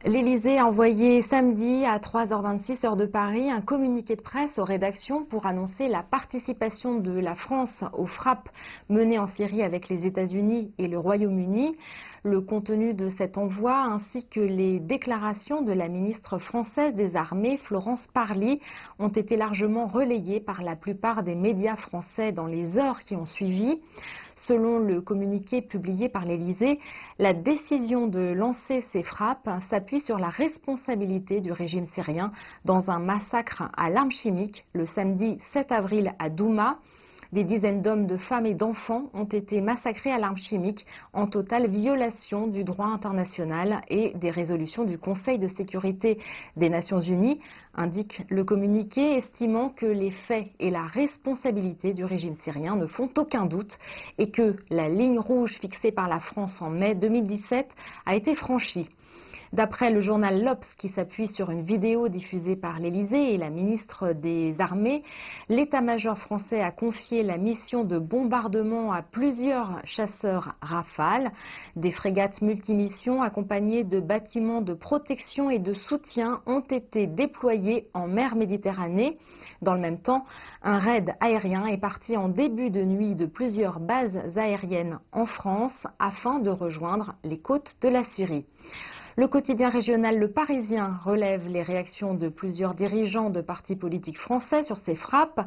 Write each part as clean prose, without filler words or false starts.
L'Élysée a envoyé samedi à 3h26 heure de Paris un communiqué de presse aux rédactions pour annoncer la participation de la France aux frappes menées en Syrie avec les États-Unis et le Royaume-Uni. Le contenu de cet envoi ainsi que les déclarations de la ministre française des Armées, Florence Parly, ont été largement relayées par la plupart des médias français dans les heures qui ont suivi. Selon le communiqué publié par l'Élysée, la décision de lancer ces frappes s'appuie sur la responsabilité du régime syrien dans un massacre à l'arme chimique le samedi 7 avril à Douma. Des dizaines d'hommes, de femmes et d'enfants ont été massacrés à l'arme chimique en totale violation du droit international et des résolutions du Conseil de sécurité des Nations Unies, indique le communiqué, estimant que les faits et la responsabilité du régime syrien ne font aucun doute et que la ligne rouge fixée par la France en mai 2017 a été franchie. D'après le journal l'Obs, qui s'appuie sur une vidéo diffusée par l'Élysée et la ministre des Armées, l'état-major français a confié la mission de bombardement à plusieurs chasseurs Rafale. Des frégates multimissions accompagnées de bâtiments de protection et de soutien ont été déployés en mer Méditerranée. Dans le même temps, un raid aérien est parti en début de nuit de plusieurs bases aériennes en France afin de rejoindre les côtes de la Syrie. Le quotidien régional Le Parisien relève les réactions de plusieurs dirigeants de partis politiques français sur ces frappes.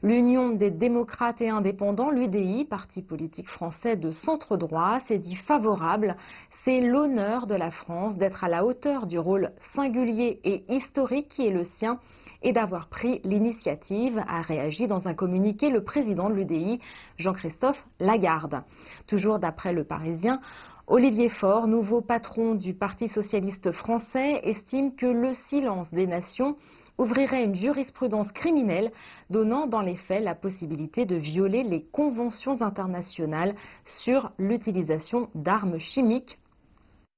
L'Union des démocrates et indépendants, l'UDI, parti politique français de centre droit, s'est dit favorable. C'est l'honneur de la France d'être à la hauteur du rôle singulier et historique qui est le sien et d'avoir pris l'initiative, a réagi dans un communiqué le président de l'UDI, Jean-Christophe Lagarde. Toujours d'après Le Parisien, Olivier Faure, nouveau patron du Parti socialiste français, estime que le silence des nations ouvrirait une jurisprudence criminelle, donnant dans les faits la possibilité de violer les conventions internationales sur l'utilisation d'armes chimiques.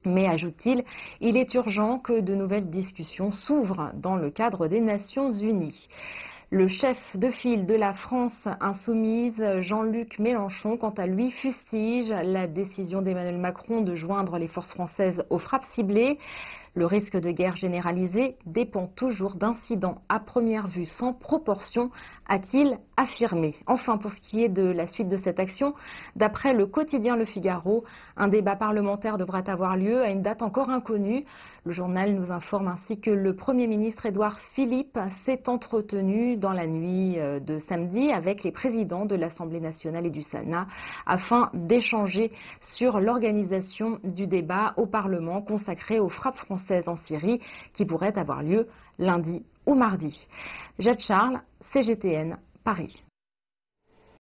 Mais, ajoute-t-il, il est urgent que de nouvelles discussions s'ouvrent dans le cadre des Nations Unies. Le chef de file de la France insoumise, Jean-Luc Mélenchon, quant à lui, fustige la décision d'Emmanuel Macron de joindre les forces françaises aux frappes ciblées. Le risque de guerre généralisée dépend toujours d'incidents à première vue sans proportion, a-t-il affirmé. Enfin, pour ce qui est de la suite de cette action, d'après le quotidien Le Figaro, un débat parlementaire devrait avoir lieu à une date encore inconnue. Le journal nous informe ainsi que le Premier ministre Édouard Philippe s'est entretenu dans la nuit de samedi avec les présidents de l'Assemblée nationale et du Sénat afin d'échanger sur l'organisation du débat au Parlement consacré aux frappes françaises en Syrie qui pourrait avoir lieu lundi ou mardi. Jade Charles, CGTN, Paris.